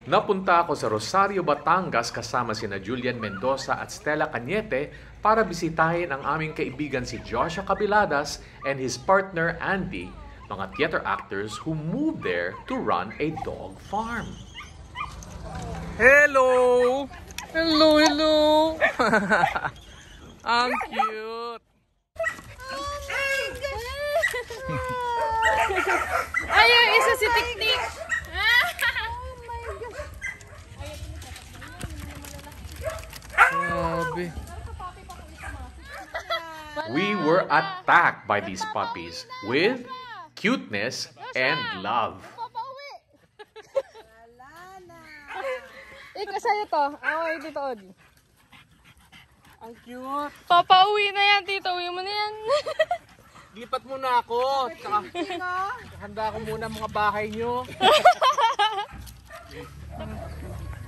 Napunta ako sa Rosario, Batangas kasama sina Julian Mendoza at Stella Cañete para bisitahin ang aming kaibigan si Joshua Cabiladas and his partner Andy, mga theater actors who moved there to run a dog farm. Hello! Hello, hello! Ang cute! Ay, yung isa si Tiktik! Grabe. We were attacked by these puppies with cuteness and love. Ikaw sa'yo to. Away dito, Odi. Ang cute! Papauwi na yan, Tito. Uwi mo na yan. Lipat muna ako. Tsaka, handa ko muna mga bahay nyo.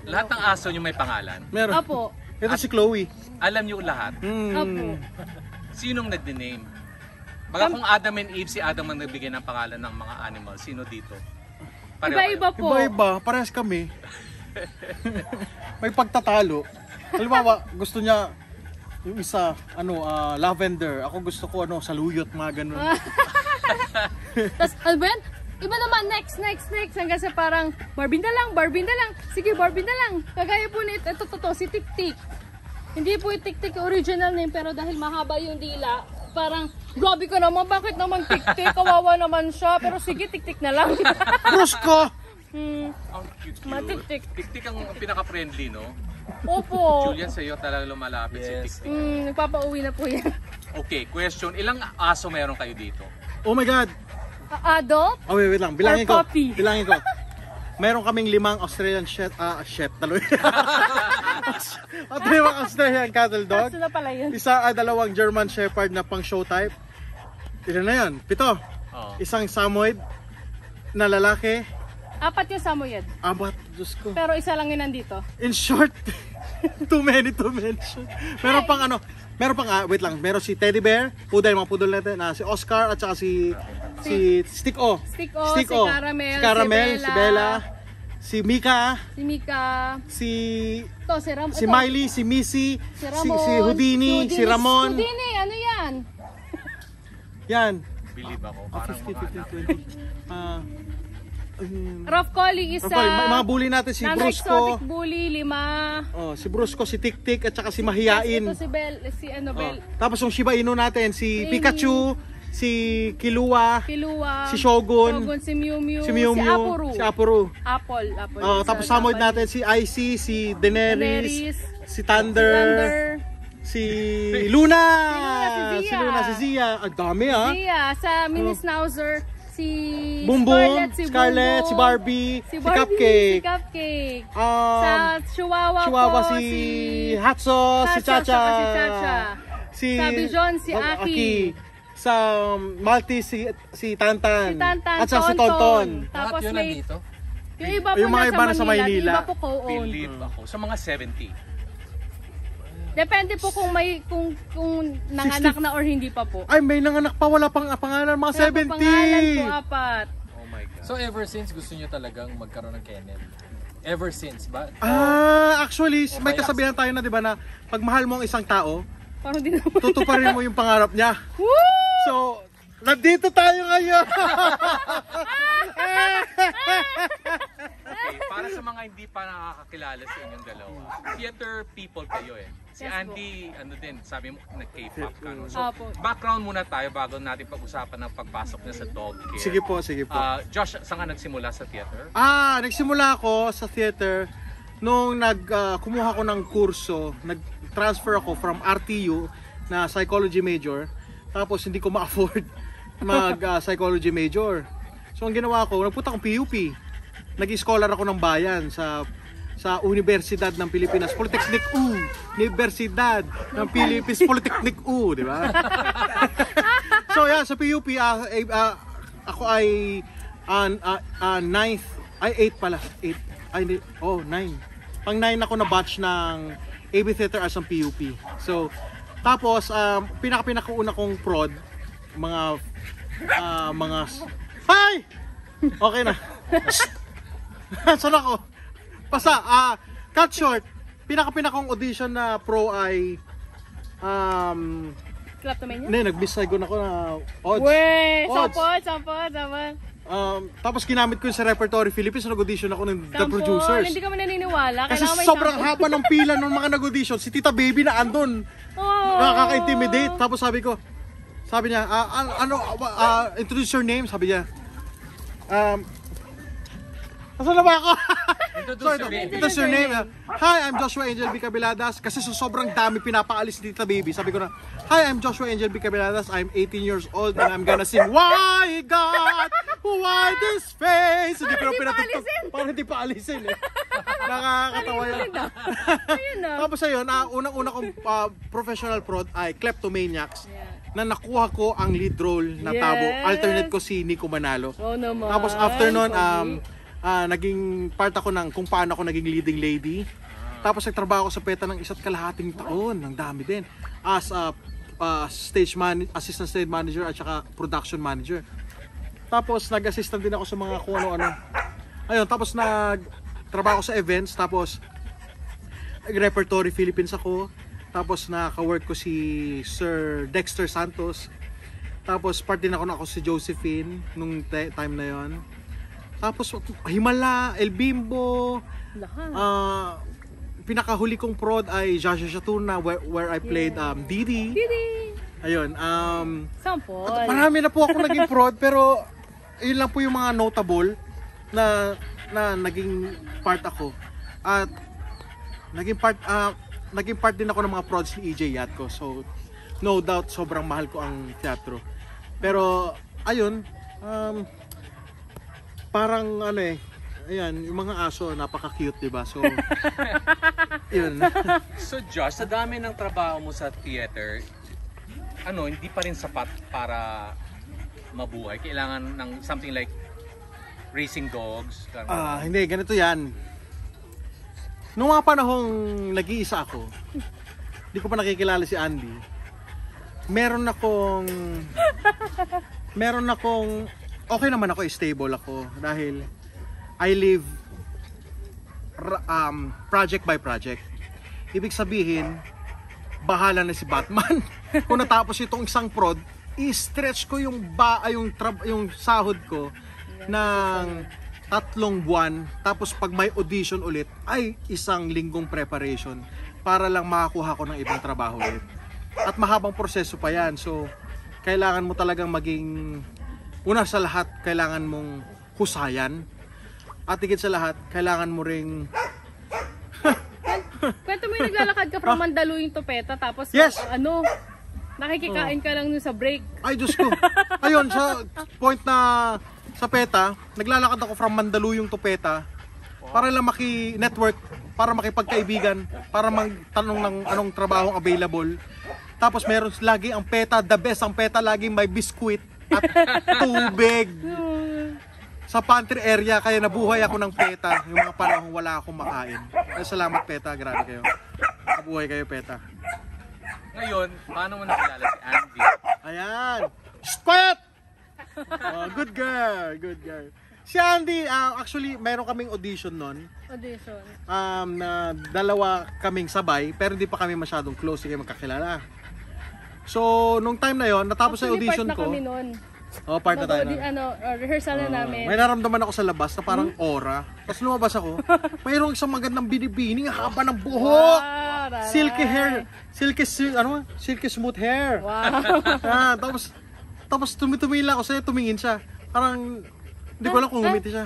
Lahat ng aso nyo may pangalan. Meron. Apo. Ito si Chloe. Alam nyo lahat. Apo. Sinong nag-name? Baka kung Adam and Eve, si Adam ang nagbigay ng pangalan ng mga animals. Sino dito? Iba-iba po. Iba-iba. Parehas kami. May pagtatalo. Halimbawa, gusto niya yung isa, lavender. Ako gusto ko, saluyot, mga ganun. Tapos, ano ba yan? Iba naman, next. Hanggang sa parang, Barbie na lang. Sige, Barbie na lang. Kagaya po nito, ito, si Tik-Tik. Hindi po yung Tik-Tik original name, pero dahil mahaba yung dila, parang, grabe ka naman, bakit naman Tik-Tik? Kawawa naman siya, pero sige, Tik-Tik na lang. Brusko! Ang cute. Matik-tik. Tik-tik ang pinaka-friendly, no? Opo. Julian, sa'yo talaga lumalapit si Tik-tik. Nagpapauwi na po yan. Okay, question. Ilang aso meron kayo dito? Oh my God! Adult? Oh, wait lang. Bilangin Or ko. puppy? Bilangin ko. Meron kaming 5 Australian taloy. At 5 Australian cattle dog. Kaso na pala yun. Isa 2 German Shepherd na pang show type. Ilan na yan? 7. Oh. Isang Samoyed na lalaki. 4 yung Samoyed. Abat, Diyos ko. Pero isa lang yun nandito. In short, too many to mention. Meron pang wait lang, meron si Teddy Bear, poodle, mga poodle natin, si Oscar at saka si Stick-O. Si Caramel, si Bella, si Mika, si Miley, si Missy, si Ramon, si Houdini, si Ramon. Houdini, ano yan? Yan. Believe ako. Parang 50, 20. Rough Collie isa. Mga bully natin si Brusco. Non-exotic bully, 5. Oh, si Brusco, si Tik-Tik at saka si Mahiyain. Ito si Bell, Bell. Tapos yung Shiba Inu natin, si Pikachu, si Kilua, si Shogun, si Mew Mew, si Apuru. Apple. Tapos Samoyed natin si Icy, si Daenerys, si Thunder, si Luna, si Zia. Ang dami Zia, sa Mini Schnauzer, si Boom Boom, Scarlett, si Barbie, si Cupcake. Sa Chihuahua si Hatso, si Chacha. Sa Bijon, si Aki. Sa Maltese, si Tantan. At sa si Tonton. Tapos yun may nandito? yung iba po Yung mga iba nasa Maynila. Iba po co-own. Believe ako. Sa mga 70. Depende po kung nanganak na or hindi pa po. Ay, may nanganak pa, wala pang pangalan, mga 70. Pangalan po 4. Oh my God. So ever since gusto nyo talagang magkaroon ng kennel? Ever since ba? Actually, may kasabihan tayo na, di ba, na pag mahal mo ang isang tao, Parang di naman. tutuparin mo yung pangarap niya. Woo! So, nandito tayo ngayon. Okay, para sa mga hindi pa nakakakilala sa inyong dalawa, theater people kayo eh. Si Yes, Andy, sabi mo, nag-K-pop ka, no? So, Opo. background muna tayo bago natin pag-usapan ng pagpasok niya sa dog care. Sige po. Josh, saan ka nagsimula sa theater? Nagsimula ako sa theater nung kumuha ko ng kurso, nag-transfer ako from RTU na psychology major, tapos hindi ko ma-afford mag-psychology major. So ang ginawa ko, nagpunta akong PUP. Nag-scholar ako ng bayan sa Universidad ng Pilipinas, Polytechnic U. Universidad ng Philippines, Polytechnic U, di ba? So yeah, sa PUP, ako ay 9th, ay 8 pala. 9. Pang 9 ako na batch ng AB Theater as ang PUP. So, tapos, pinakauna kong prod, mga Hi! Okay na. Saan ako? Basta, cut short, pinakang audition na pro ay, Kleptomania? nag-miss ako na odds. Weh! Odds. Sampot. Tapos ginamit ko yun sa Repertory Philippines, nag-audition ako ng The Producers. Hindi ka man naniniwala. Kasi Kailangan may sobrang sample. haba ng pila ng mga nag-audition, si Tita Baby na andun. Oh. Nakaka-intimidate. Tapos sabi niya, introduce your name, sabi niya. Nasaan na ba ako? Introduce your name. Hi, I'm Joshua Angel B. Cabiladas. Kasi sa sobrang dami pinapaalis ni Tita Baby. Sabi ko na, hi, I'm Joshua Angel B. Cabiladas. I'm 18 years old and I'm gonna sing, Why God, why this face? Hindi ko na pinatugtog. Parang hindi pa alisin eh. Nakakatawa yun. Ayun na. Tapos ayun, unang-una kong professional prod ay Kleptomaniacs. Na nakuha ko ang lead role na tabo. Yes. Alternate ko si Nico Manalo. Oo naman. Tapos after nun, naging part ako ng kung paano ako naging leading lady. Tapos nagtrabaho ako sa PETA ng 1.5 taon. Ang dami din. As a assistant stage manager at saka production manager. Tapos nag-assistant din ako sa mga kung ano-ano. Ayun, tapos nagtrabaho ako sa events. Tapos Repertory Philippines ako. Tapos naka-work ko si Sir Dexter Santos. Tapos part din ako si Josephine nung time na yon. Tapos Himala, El Bimbo. Pinakahuli kong prod ay Jaja Shatuna where I played Didi. Ayun, Sample. marami na po ako naging prod pero yun lang po yung mga notable na naging part ako. At naging part din ako ng mga prods ni EJ Yatko. So no doubt sobrang mahal ko ang teatro. Pero ayun, parang ayan, yung mga aso napaka-cute, 'di ba? So yun. So Josh, sa dami ng trabaho mo sa theater, hindi pa rin sapat para mabuhay. Kailangan ng something like racing dogs. Hindi, ganito 'yan. Noong mga panahong nag-iisa ako, hindi ko pa nakikilala si Andy. Meron akong okay naman ako, stable ako dahil I live project by project. Ibig sabihin, bahala na si Batman. Kung natapos itong isang prod, i-stretch ko yung sahod ko ng 3 buwan, tapos pag may audition ulit ay 1 linggong preparation para lang makakuha ko ng ibang trabaho ulit. At mahabang proseso pa yan. So kailangan mo talagang maging, una sa lahat, kailangan mong husayan. At higit sa lahat, kailangan mo ring Kwento mo yung naglalakad ka from Mandaluyong to PETA tapos Yes! nakikikain ka lang nun sa break. Ay, Diyos ko. Ayun, sa point na sa PETA, naglalakad ako from Mandaluyong to PETA para lang maki-network, para makipagkaibigan, para magtanong ng anong trabahong available. Tapos meron lagi ang PETA, the best ang PETA, lagi may biskuit at tubig sa pantry area, kaya nabuhay ako ng PETA yung mga panahong wala akong makain. Salamat PETA, grabe kayo. Nabuhay kayo PETA. Ngayon, paano mo nakilala si Andy? Ayan. Quiet! Good girl, good girl. Si Andy, actually, meron kaming audition nun. Audition. Na 2 kaming sabay, pero hindi pa kami masyadong close, hindi magkakilala. So, nung time na yon, natapos na audition part na ko. kami nun. Part na tayo nun. Rehearsal na namin. May naramdaman ako sa labas na parang aura. Tapos lumabas ako, mayroong isang magandang binibining, haba ng buhok. Wow, Silky hair, silky smooth hair. Wow. Tapos tumingin ako sa'yo, tumingin siya. Parang, hindi ko alam kung ngumiti siya.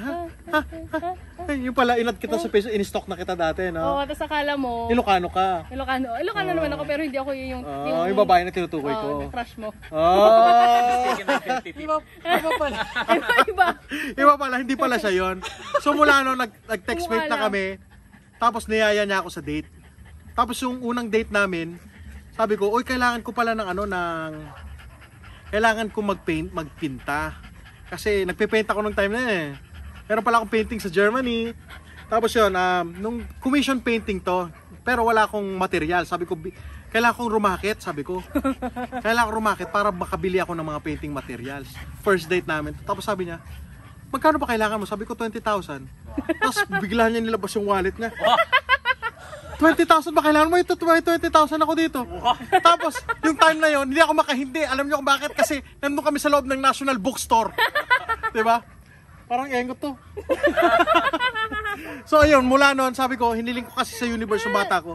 Yung pala, inad kita sa Facebook, in-stock na kita dati, no? Oo, tapos akala mo, Ilocano ka. Ilocano naman ako pero hindi ako yung Yung babae na tinutukoy ko. crush mo. Mistaken identity. Iba pala, hindi pala siya yon. So mula no, nag-text mate na kami. Tapos niyaya niya ako sa date. Tapos yung unang date namin, sabi ko, kailangan ko pala kailangan ko magpinta. Kasi nagpe-paint ako nung time na eh. Meron pala akong painting sa Germany. Tapos yun, nung commission painting to, pero wala akong material. Sabi ko, kailangan kong rumakit, sabi ko. Kailangan kong rumakit para makabili ako ng mga painting materials. First date namin. Tapos sabi niya, magkano ba kailangan mo? Sabi ko 20,000. Tapos bigla niya nilabas yung wallet niya. 20,000 ba kailangan mo? Ito 20,000 ako dito. Tapos yung time na yon, hindi ako makahindi. Alam niyo kung bakit? Kasi nandun kami sa loob ng National Bookstore. Diba? Parang engot to. So ayun, mula noon sabi ko, hiniling ko kasi sa universe yung bata ko,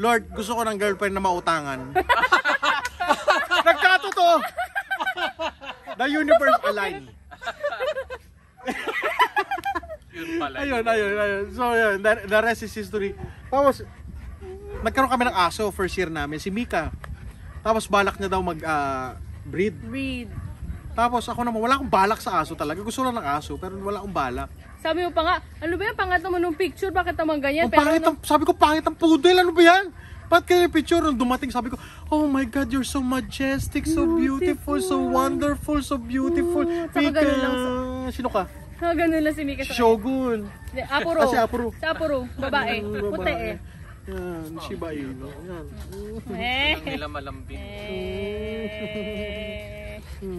Lord, gusto ko ng girlfriend na mautangan. Nagkatotoo. The universe aligned. Yun pala. Ayun. So yun, the rest is history. Tapos, nagkaroon kami ng aso first year namin, si Mika. Tapos balak niya daw mag-breed. Read. Tapos ako naman, wala akong balak sa aso talaga. Gusto lang ng aso, pero wala akong balak. Sabi mo pa nga, ano ba yan? Pangat naman ng picture, bakit naman ganyan? Sabi ko, pangit ang poodle, ano ba yan? Ba't kaya yung picture nung dumating, sabi ko, oh my God, you're so majestic, so beautiful, so wonderful, so beautiful. Saka ganun lang Sino ka? Ganun lang si Mika sa Shogun. Apuro. Si Apuro. Si Apuro, babae. Puti eh. Yan, Shiba Inu. Yan. Lang nila malambing.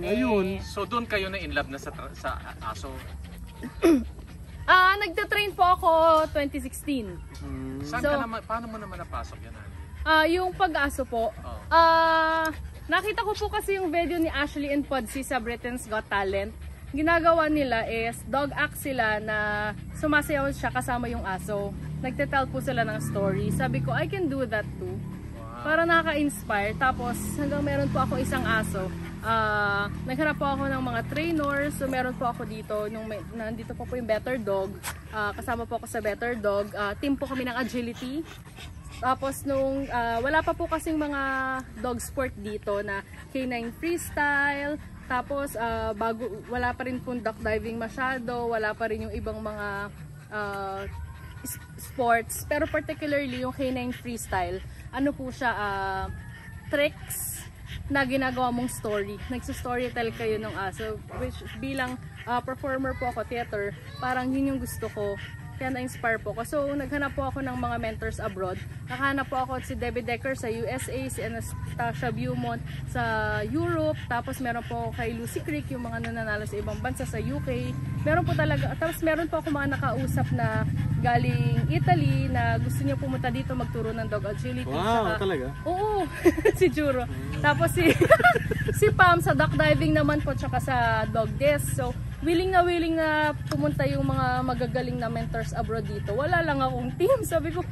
Ayun. So doon kayo na in love na sa aso. Nagta-train po ako 2016. Saan So, ka naman, paano mo naman napasok yan? Yung pag-aso po. Oh. Nakita ko po kasi yung video ni Ashley and Podsy sa Britain's Got Talent. Ginagawa nila is dog act sila na sumasayaw siya kasama yung aso. Nagte-tell po sila ng story. Sabi ko, I can do that too. Para nakaka-inspire. Tapos hanggang meron po ako isang aso. Naghanap po ako ng mga trainers. So meron po ako dito. Nandito po yung Better Dog. Kasama po ako sa Better Dog. Team po kami ng agility. Tapos nung wala pa po kasing mga dog sport dito na canine freestyle. Tapos wala pa rin po duck diving masyado. Wala pa rin yung ibang mga sports. Pero particularly yung canine freestyle, ano po siya, tricks na ginagawa mong story. Nagsustorytell kayo ng aso. Which bilang performer po ako, theater, parang yun yung gusto ko. Kaya na-inspire po ako. So, naghanap po ako ng mga mentors abroad. Nakahanap po ako si Debbie Decker sa USA, si Anastasia Beaumont sa Europe. Tapos meron po kay Lucy Creek, yung mga nananalo sa ibang bansa sa UK. Meron po talaga, tapos meron po ako mga nakausap na galing Italy na gusto niya pumunta dito magturo ng dog agility. Wow, Saka, talaga? Oo, si Juro. Tapos si Pam sa duck diving naman po, tsaka sa dog desk. So, willing na pumunta yung mga magagaling na mentors abroad dito. Wala lang akong team. Sabi ko,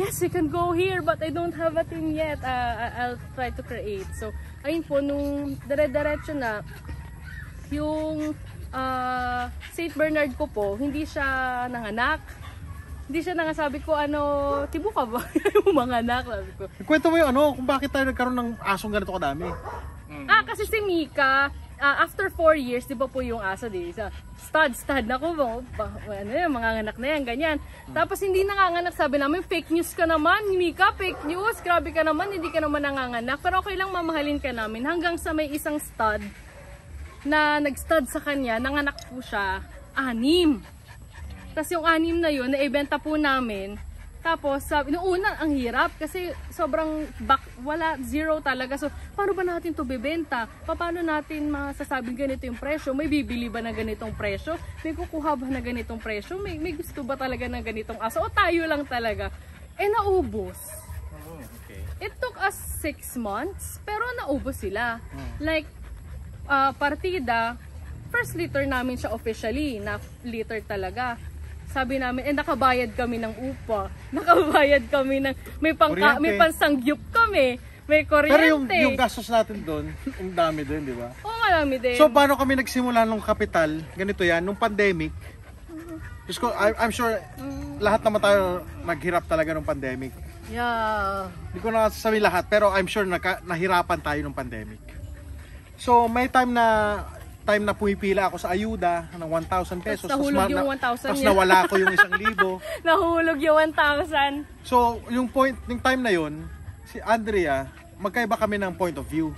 yes, we can go here, but I don't have a team yet. I'll try to create. So, ayun po, nung dire-diretso na, yung St. Bernard ko po, hindi siya nanganak. Hindi siya nangasabi ko, tibo ka ba? Yung mga anak, sabi ko. Kwento mo yung kung bakit tayo nagkaroon ng asong ganito kadami. Kasi si Mika, after 4 years, di ba po yung aso, stud na ko, mga anak na yan, ganyan. Tapos hindi nanganganak, sabi namin, fake news ka naman, Mika, fake news, grabe ka naman, hindi ka naman nanganganak. Pero okay lang, mamahalin ka namin. Hanggang sa may isang stud na nag-stud sa kanya, nanganak po siya, 6. Tapos yung 6 na yun, naibenta po namin. Tapos, noong una, ang hirap kasi sobrang zero talaga. So, paano ba natin to bibenta? Paano natin masasabing ganito yung presyo? May bibili ba na ganitong presyo? May kukuha ba na ganitong presyo? May gusto ba talaga na ganitong aso? O tayo lang talaga? Naubos. Okay. It took us 6 months, pero naubos sila. Like, partida, first litter namin siya officially, na litter talaga. Sabi namin, nakabayad kami ng upa. Nakabayad kami ng, may pansangyup kami. May kuryente. Pero yung gastos natin doon, ang dami din, di ba? Oo, marami din. So, paano kami nagsimula ng kapital? Ganito yan, nung pandemic. Diyos ko, I'm sure lahat naman tayo naghirap talaga nung pandemic. Yeah. Hindi ko na sasabihin lahat, pero I'm sure nahirapan tayo nung pandemic. So, may time na pumipila ako sa ayuda ng 1,000 pesos. Tapos nahulog yung 1,000 Tapos niya. nawala ko yung 1,000. Nahulog yung 1,000. So, yung time na yun, si Andrea, magkaiba kami ng point of view.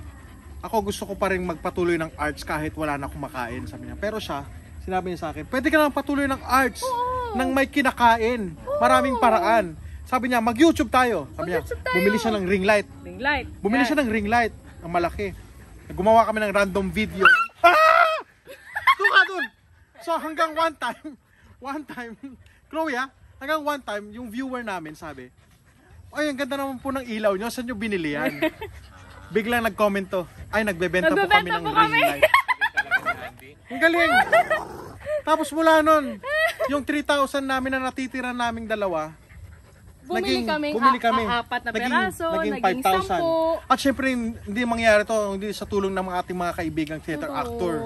Ako gusto ko pa rin magpatuloy ng arts kahit wala na kumakain, sabi niya. Pero siya, sinabi niya sa akin, pwede ka lang patuloy ng arts nang may kinakain. Maraming paraan. Sabi niya, mag-YouTube tayo. Sabi niya, bumili siya ng ring light. Bumili siya ng ring light, ang malaki. Gumawa kami ng random video. Doon ka dun! So hanggang one time, Chloe hanggang one time, yung viewer namin sabi, ay, ang ganda naman po ng ilaw nyo, saan nyo binili yan? Biglang nag-comment to, ay, nagbebenta po kami ng ring light. Ang galing! Tapos mula nun, yung 3,000 namin na natitira naming dalawa, Bumili kami apat na peraso, naging 5,000. At syempre, hindi mangyari to, hindi sa tulong ng mga ating mga kaibigang theater actor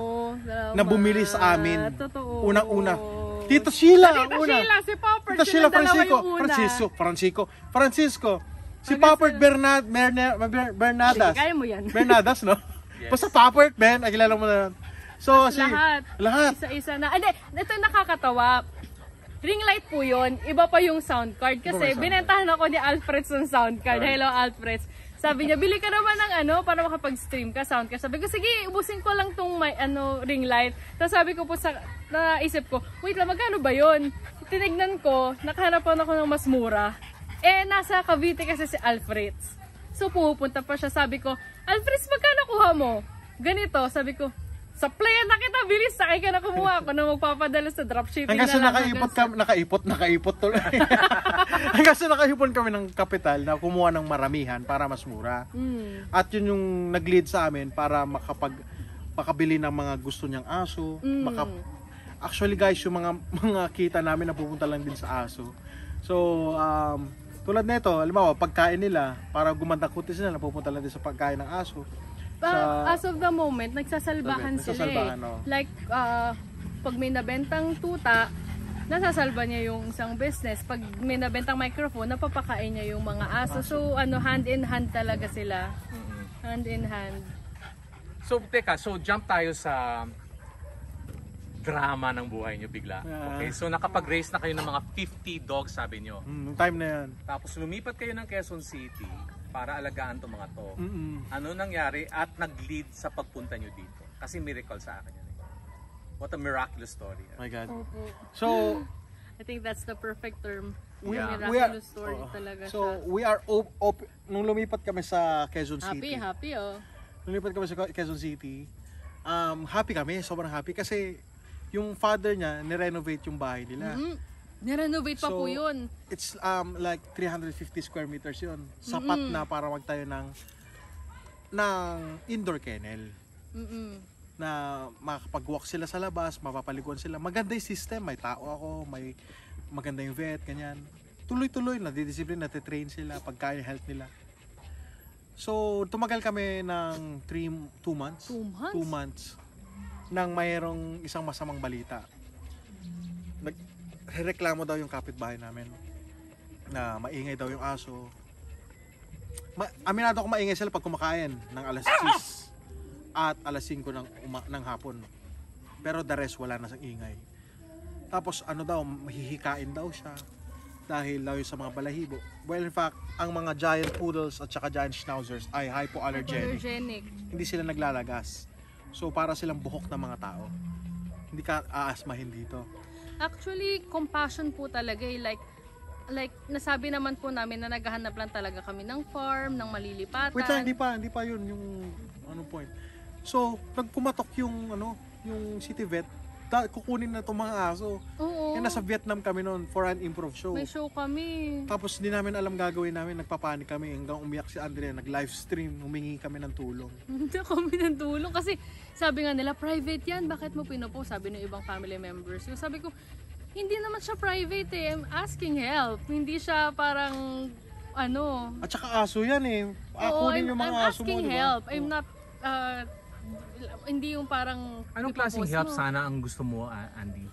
na bumili sa amin. Totoo. Unang-una. Tito Sheila, Tito Sheila, si Popper, Tito Sheila Francisco. Si Popper Bernadas. Kaya mo yan. Bernadas, no? Yes. Basta Popper, Ben, kilala mo na. So, lahat. Isa-isa na. Hindi, ito nakakatawa. Ring light po yun. Iba pa yung sound card. Kasi binentahan ako ni Alfreds ng sound card. Hello, Alfreds. Sabi niya, bili ka naman ng para makapag-stream ka, sound card. Sabi ko, sige, ubusin ko lang tong ring light. Tapos sabi ko po naisip ko, wait lang, magkano ba yun? Tinignan ko, nakahanapan ako ng mas mura. Nasa Cavite kasi si Alfreds. So, pupunta pa siya. Sabi ko, Alfreds, magkano kuha mo? Ganito, sabi ko, sa playa na kita, bilis, sakay ka na kumuha ako na magpapadala sa dropshipping hanggang sa na lang. nakaipot tuloy. Hanggang sa nakaipon kami ng kapital na kumuha ng maramihan para mas mura. At yun yung nag-lead sa amin para makabili ng mga gusto niyang aso. Actually guys, yung mga kita namin na pupunta lang din sa aso. So, tulad nito, halimbawa, pagkain nila, para gumanda kutis nila, pupunta lang din sa pagkain ng aso. As of the moment, nagsasalbahan sila Like, pag may nabentang tuta, nasasalba niya yung isang business. Pag may nabentang microphone, napapakain niya yung mga aso. So, hand in hand talaga sila. Hand in hand. So, teka, jump tayo sa drama ng buhay nyo bigla. Okay, so nakapag-raise na kayo ng mga 50 dogs, sabi nyo. Time na yan. Tapos lumipat kayo ng Quezon City para alagaan itong mga to. Ano nangyari at nag-lead sa pagpunta nyo dito? Kasi miracle sa akin yun. What a miraculous story. Oh my God. Opo. So, I think that's the perfect term. Yeah. Miraculous story talaga so siya. we are nung lumipat kami sa Quezon City. Happy. Lumipat kami sa Quezon City. Happy kami, sobrang happy kasi yung father niya ni-renovate yung bahay nila. Nirenovate pa po yun. It's like 350 square meters yun. Sapat na para magtayo ng indoor kennel. Na makakapag-walk sila sa labas, mapapaliguan sila. Maganda yung system, may tao ako, may maganda yung vet, ganyan. Tuloy-tuloy, nadidisipline, natitrain sila, pagkain, health nila. So, tumagal kami ng 2 months. 2 months nang mayroong isang masamang balita. Reklamo daw yung kapitbahay namin na maingay daw yung aso. Aminado ako maingay sila pag kumakain ng alas 6 at alas 5 ng hapon. Pero the rest wala na sa ingay. Tapos mahihikain daw siya dahil daw sa mga balahibo. Well, in fact, ang mga giant poodles at saka giant schnauzers ay hypoallergenic. Hindi sila naglalagas. So para silang buhok ng mga tao. Hindi ka aasmahin dito. Actually, compassion po talaga like nasabi naman po namin na naghahanap lang talaga kami ng farm, ng malilipatan. Wait lang, hindi pa yun yung point. So, nagpumatok yung city vet, kukunin na itong mga aso. Oo. Nasa Vietnam kami noon for an improv show. May show kami. Tapos hindi namin alam gagawin namin, nagpapanik kami hanggang umiyak si Andrea, nag-livestream, humingi kami ng tulong. Hindi kami ng tulong kasi sabi nga nila, private yan, bakit mo pinupost? Sabi ng ibang family members. So, sabi ko, hindi naman siya private I'm asking help. Hindi siya parang At saka aso yan kunin yung mga I'm aso mo, asking diba? help. I'm not, hindi yung parang Anong klaseng help sana ang gusto mo, Andy?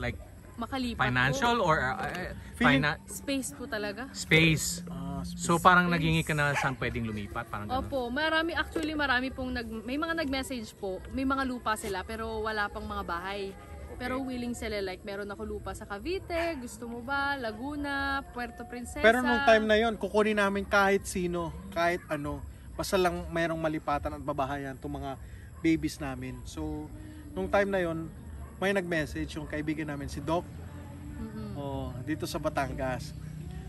Like makalipat financial po. or Space po talaga. space? So parang nagingi ka na saan pwedeng lumipat, parang gano'n? Opo, marami pong may mga nag-message po, may mga lupa sila pero wala pang mga bahay. Pero willing sila, like meron ako lupa sa Cavite, gusto mo ba, Laguna, Puerto Princesa. Pero nung time na yon, kukunin namin kahit sino, kahit basta lang mayroong malipatan at babahayan itong mga babies namin. So, nung time na yon, may nag-message yung kaibigan namin, si Doc, dito sa Batangas.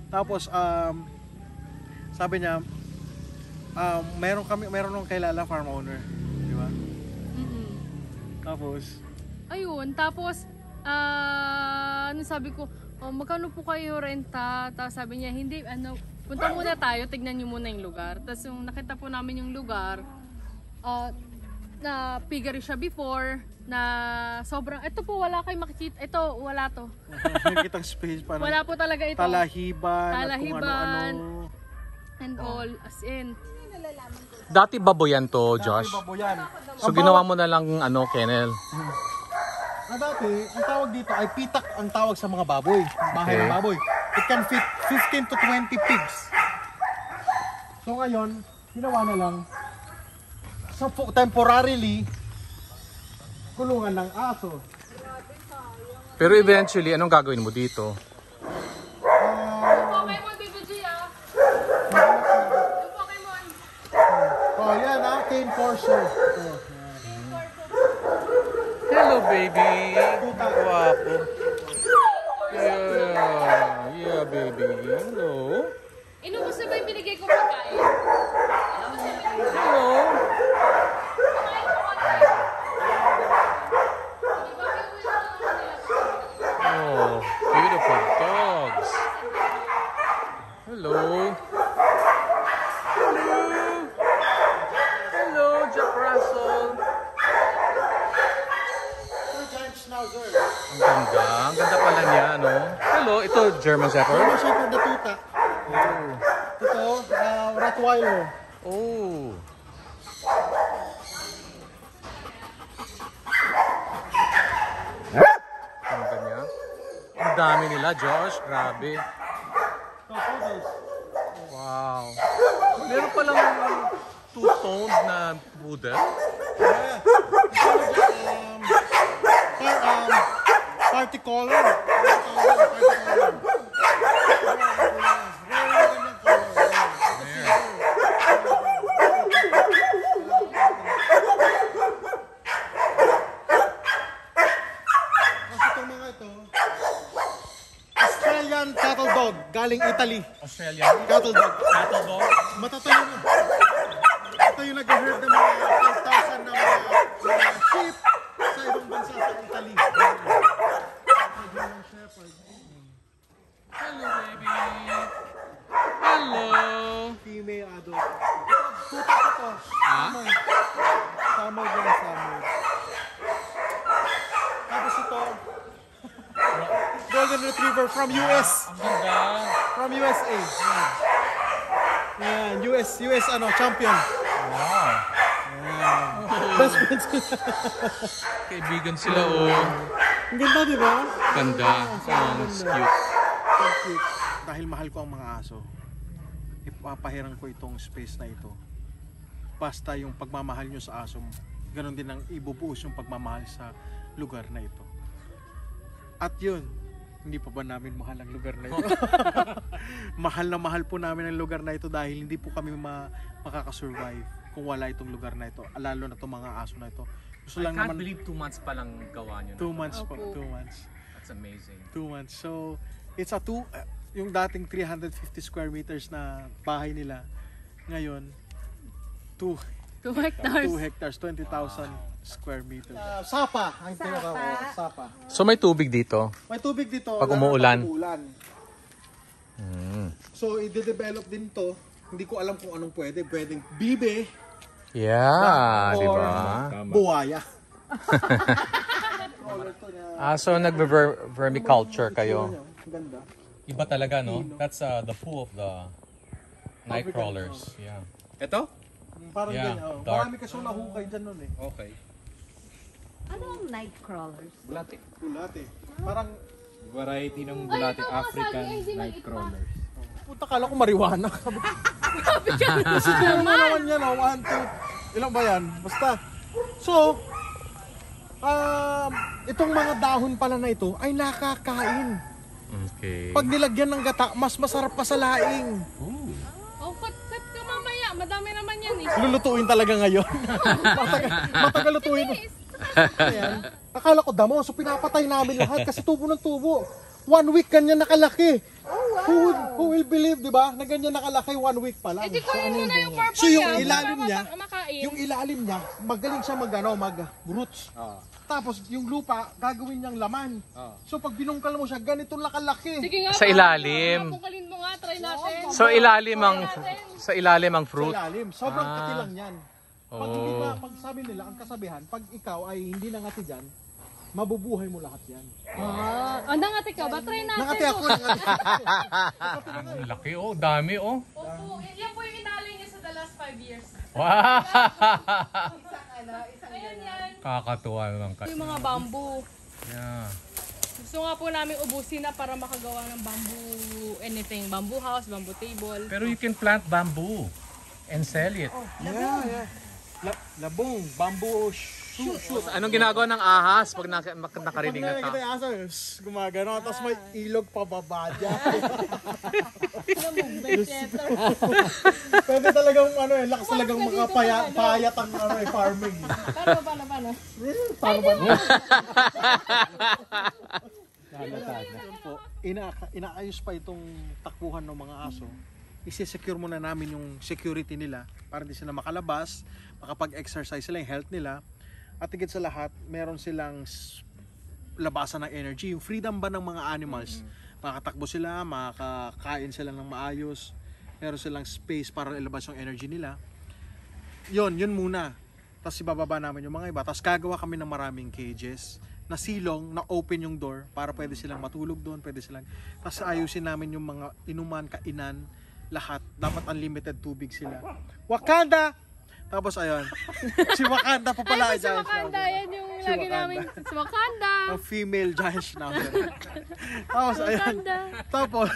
Tapos, sabi niya, meron nung kailala farm owner, di ba? Tapos, Ayun, tapos, ano sabi ko, oh, magkano po kayo renta? Tapos sabi niya, hindi, punta muna tayo, tignan niyo muna yung lugar. Tapos yung nakita po namin yung lugar, na figure siya before, na sobrang, ito po wala kayong makikita, ito wala to. Nakikitang space parang Wala po talaga ito. talahiban, at kung Talahiban. ano-ano. And all, as in. Dati baboyan to, Josh. Dati baboyan. So ginawa mo na lang kennel. Dati, ang tawag dito ay pitak ang tawag sa mga baboy. Bahay ng baboy. It can fit 15 to 20 pigs. So ngayon, ginawa na lang sa temporarily kulungan ng aso. Pero eventually, anong gagawin mo dito? Pokemon, BBG ah. Yung Pokemon. Oh, yan ah, cane corso. Oh, Hello, baby. Tuta. Guwapo. Yeah, baby. Hello. Inubos na ba yung binigay kong pagkain? Hello. Oh, beautiful dogs. Hello. Hello. Hello, Jack Russell. Giant schnauzer. Ang ganda. Ang ganda pala niya, ano? Hello, ito German Shepherd. German Shepherd na tuta. Ito, Rottweiler. Oh. Ang ganda niya. Ang dami nila, Josh. Grabe. Poodles. Wow. Meron palang two-toned na poodle. Yeah. Party color. Australian cattle dog galing Italy. Australian Cattle dog. cattle dog. Matatayo na. Ito yung nag-herd ng mga 5,000 na mga sheep sa ibang bansa sa Italy. German Shepherd. Hello, baby. Hello. Female adult. Tuta ko to. Summer. Summer dyan, summer. Tapos ito, Golden Retriever from US. Ang ganda. From USA. Yan, US champion. Wow. Best friends. Kaibigan sila, oh. Ang ganda, di ba? Ganda. Sounds cute. Cute. Dahil mahal ko ang mga aso, ipapahiram ko itong space na ito. Basta yung pagmamahal nyo sa aso, ganun din ang ibubuhos yung pagmamahal sa lugar na ito. At yun, hindi pa ba namin mahal ang lugar na ito? Mahal na mahal po namin ang lugar na ito dahil hindi po kami makakasurvive kung wala itong lugar na ito. Lalo na itong mga aso na ito. Gusto I lang can't naman, believe 2 months pa lang gawa nyo na. 2 months po, Opo. 2 months. That's amazing. 2 months. So, it's a yung dating 350 square meters na bahay nila, ngayon, 2 2 hectares. 2 hectares, 20,000 square meters. Sapa, ang tinatawag, sapa. So may tubig dito? May tubig dito. Pag lalo umuulan. pag umuulan. So, i-develop din to. Hindi ko alam kung anong pwede. Pwedeng bibe Yeah, di or ba? buwaya. So nag-vermiculture kayo. Ang ganda. Iba talaga, no? That's the poo of the night crawlers. Yeah. Ito? Parang Yeah, ganyan. Oh. dark. Marami kasi nahukay dyan nun eh. Okay. Ano ang night crawlers? Bulate. Ulat eh. Parang, Variety ng Ay, bulate, ito, mga African saging, hindi maliit pa. nightcrawlers. puta kala ko marijuana. Siguro na naman yan, 1, 2, ilang ba yan? Basta. So, itong mga dahon pala na ito ay nakakain. Okay. Pag nilagyan ng gata, mas masarap pa sa laing. Oh, cut ka mamaya. Madami naman yan eh. Lulutuin talaga ngayon. matagal lutuin. Ayan. Akala ko damo, so pinapatay namin lahat kasi tubo ng tubo. 1 week ganyan nakalaki. Who will believe, di ba? Na ganyan nakalaki 1 week pa lang. Eh di kunin mo na yung purple So yung yan, ilalim para niya, makain. yung ilalim niya, magaling siya mag-roots. Tapos yung lupa, gagawin niyang laman. So pag binungkal mo siya, ganito nakalaki. Sige nga. Sa ilalim. Bungkalin mo nga, try natin. So sa ilalim ang Sa fruit. ilalim. Sobrang kati lang yan. Pag hindi Oh. pa, pag sabi nila, ang kasabihan, pag ikaw ay hindi nangati dyan, mabubuhay mo lahat yan. Nangati ka ba? Try natin. Nangati ako, nangati ako. Ang laki oh, dami oh. Opo, yan po yung inalay niya sa the last 5 years. Wow! Ayan yan. Kakatuwa naman ka. Yung mga bamboo. Yeah. Gusto nga po namin ubusin na para makagawa ng bamboo anything. Bamboo house, bamboo table. Pero you can plant bamboo and sell it. Yeah. Labong, bamboo, shoot. Anong ginagawa ng ahas pag Pag nakarinig na nakikita tao? yung aso, gumagano, tapos may ilog pababa dyan. Pwede talagang ano eh, lakas talagang makapayat ang ano eh, farming. Paano? Yan po, inaayos pa itong takbuhan ng mga aso. Isi-secure muna namin yung security nila para hindi sila makalabas, makapag-exercise sila, yung health nila. At higit sa lahat, meron silang labasan ng energy. Yung freedom ba ng mga animals, makakatakbo sila, makakain sila ng maayos, meron silang space para ilabas yung energy nila. Yun muna. Tapos ibababa namin yung mga iba. Tapos gagawa kami ng maraming cages na silong, na open yung door para pwede silang matulog doon, pwede silang. Tapos ayusin namin yung mga inuman, kainan, lahat. Dapat unlimited tubig sila. Wakanda! Tapos ayun. Si Wakanda pa pala. Ay, si Wakanda. Yan yung Si lagi Wakanda. namin. Si Wakanda. Ang female giant schnauzer. Tapos ayun. Wakanda. Tapos,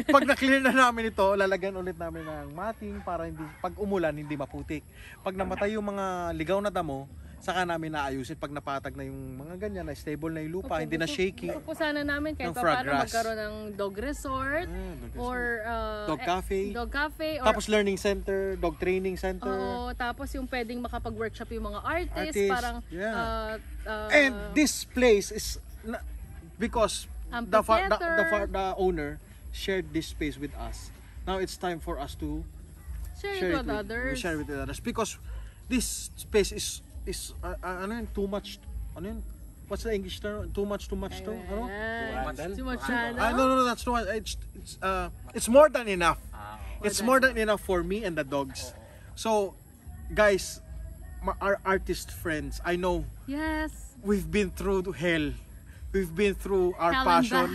pag na-clear na namin ito, lalagyan ulit namin ng mating para hindi, pag umulan, hindi maputik. Pag namatay yung mga ligaw na damo, saka namin naayusin pag napatag na yung mga ganyan, na stable na yung lupa, hindi na shaky. Gusto po sana namin kahit Ng pa frog paano grass. magkaroon ng dog resort Dog resort. or Dog cafe. Dog cafe or Tapos learning center, dog training center. oo, tapos yung pwedeng makapag-workshop yung mga artists, Artists, parang yeah. And this place is because the owner shared this space with us. Now it's time for us to share it with others. share it with others because this space is ano yun, too much, ano yun, what's the English term? Too much to? Ano? Too much channel. No, that's too much. It's more than enough. It's more than enough for me and the dogs. So, guys, our artist friends, I know Yes. we've been through hell. We've been through our Hell and passion.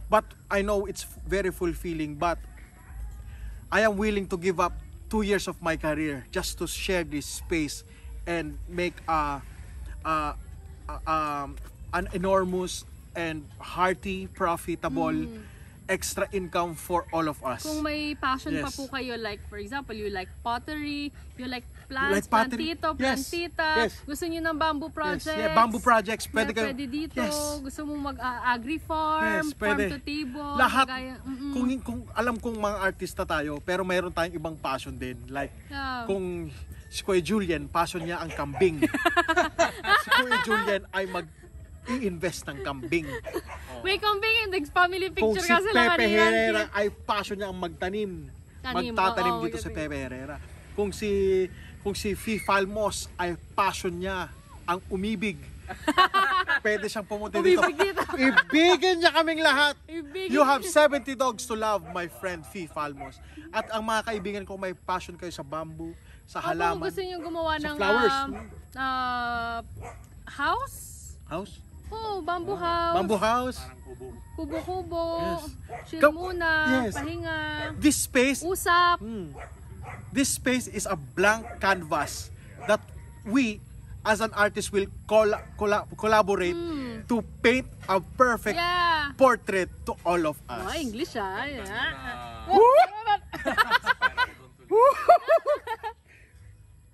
But I know it's very fulfilling. But I am willing to give up 2 years of my career just to share this space and make an enormous and hearty, profitable extra income for all of us. Kung may passion pa Yes. po kayo, like for example, you like pottery, you like like plants, pottery. plantito, Yes. plantita, Yes. gusto niyo ng bamboo Yes, projects. yeah, bamboo projects, pwede kayo. Pwede dito, Yes. gusto mo mag-agri-farm, Yes, farm pwede. to table, Lahat. kagaya- Kung alam kong mga artista tayo, pero mayroon tayong ibang passion din. Like, Yeah. kung si Kuya Julian, passion niya ang kambing. Si Kuya Julian ay i-invest ng kambing. May kambing and family Kung picture si kasi sila Pepe kanina. Herrera ay passion niya ang magtanim. Tanim, Magtatanim oo, dito si gabi. Pepe Herrera. Kung si Fi Falmos ay passion niya ang umibig. Pwede siyang pumunta dito. Umibig dito. Ibigin niya kaming lahat. Ibigin. You have 70 dogs to love, my friend Fi Falmos. At ang mga kaibigan ko, may passion kayo sa bamboo, sa Opo, halaman. gusto niyo gumawa Sa ng flowers. house? House? Oh, bamboo house. Bamboo house. Kubo-kubo. Yes. Chill Kam- muna. Yes. Pahinga. This space, Usap. this space is a blank canvas that we as an artist will collaborate to paint a perfect Yeah. portrait to all of us. Oh, English ah. Yeah.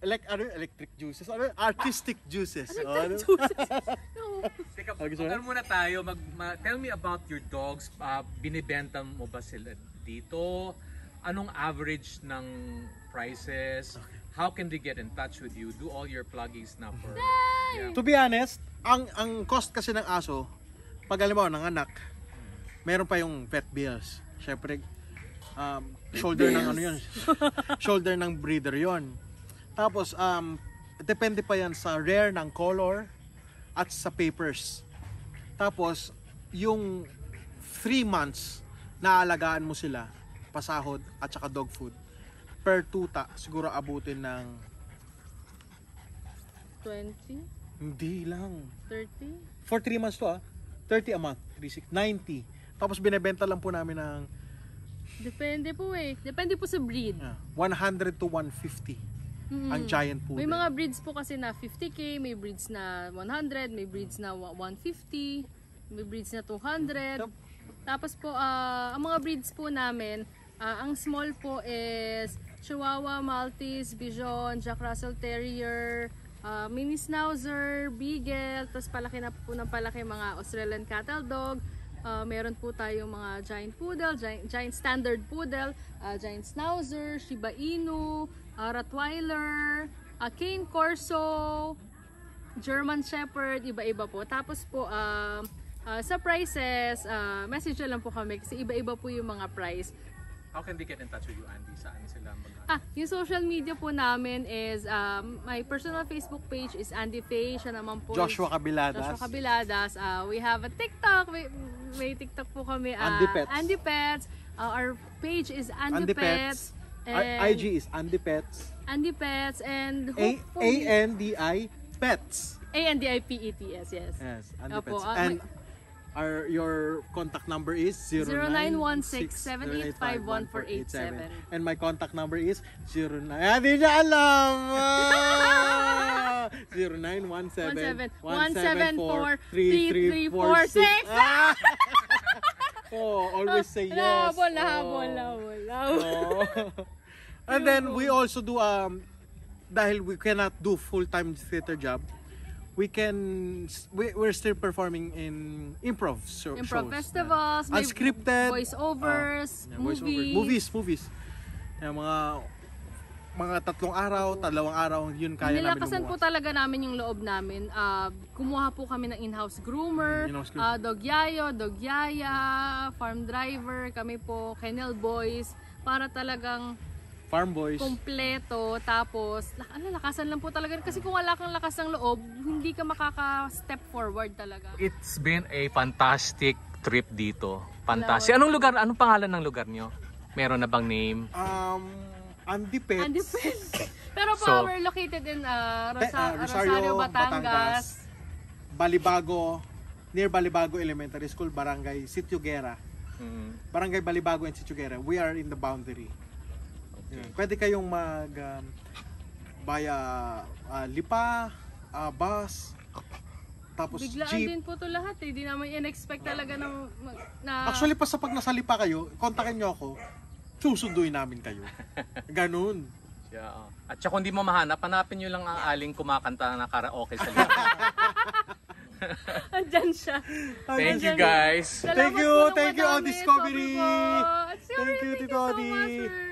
Electric juices, artistic juices. Ano? Teka, Okay, sorry. ano muna tayo, tell me about your dogs. Binibenta mo ba sila dito? Anong average ng prices? How can they get in touch with you? Do all your pluggings na for... Yeah. To be honest, ang cost kasi ng aso, pag alam mo, ng anak, meron pa yung vet bills. Syempre, shoulder ng ano yun, shoulder ng breeder yon. Tapos, depende pa yan sa rare ng color at sa papers. Tapos, yung 3 months na alagaan mo sila, pasahod at saka dog food, per tuta, siguro abutin ng 20? hindi lang. 30? For 3 months to 30 a month, 90. Tapos binebenta lang po namin ng Depende po eh. Depende po sa breed. 100 to 150 ang giant poodle. May mga breeds po kasi na 50k, may breeds na 100, may breeds na 150, may breeds na 200. Tapos po, ang mga breeds po namin, ang small po is Chihuahua, Maltese, Bichon, Jack Russell Terrier, Mini Schnauzer, Beagle, tapos palaki na po ng palaki mga Australian Cattle Dog. Meron po tayong mga giant poodle, giant standard poodle, giant schnauzer, Shiba Inu, Rottweiler, Cane Corso, German Shepherd, iba-iba po. Tapos po sa prices, message na lang po kami kasi iba-iba po yung mga price. How can they get in touch with you, Andy? Saan sila Yung social media po namin is, my personal Facebook page is Andy Faye, siya naman po Joshua Cabiladas. Joshua Cabiladas. We have a TikTok, may TikTok po kami. Andy Pets. Andy Pets. Our page is Andy Pets. And IG is Andy Pets. Andy Pets and A-N-D-I Pets. A-N-D-I-P-E-T-S, yes. Yes, Andy Opo, Pets. And your contact number is 0916-785-1487. And my contact number is 09... Hindi niya alam! 0917-174-3346. Oh, always say yes. Habol. And then we also do dahil we cannot do full-time theater job, we're still performing in improv shows. Festivals, may unscripted voiceovers, movies. Yung mga 3 araw, 2 araw, yun kaya namin nilakasan po lumuwas. talaga namin yung loob namin. Kumuha po kami ng in-house groomer, dog yayo, dog yaya, farm driver, kami po, kennel boys, para talagang Farm boys. kompleto. Tapos, lakasan lang po talaga. Kasi kung wala kang lakas ng loob, hindi ka makaka-step forward talaga. It's been a fantastic trip dito. Fantastic. Anong lugar? Anong pangalan ng lugar nyo? Meron na bang name? Andy Pets. Andy Pets. Pero po, So, we're located in Rosario, Batangas. Balibago, near Balibago Elementary School, Barangay Sitio-Guerra. Barangay Balibago and Sitio-Guerra. We are in the boundary. Yeah. Pwede kayong via lipa, bus, tapos Biglaan jeep. din po to lahat eh. Di naman in-expect talaga na Actually, pa sa pag nasa lipa kayo, kontakin nyo ako, susunduin namin kayo. Ganun. Yeah. At saka kung di mo mahanap, hanapin nyo lang ang aling kumakanta na karaoke sa likod. andyan siya. Thank you guys. Salamat po ng Thank you, madami. all Discovery. Sobrang po. Thank you, Tito so Odi. much, sir.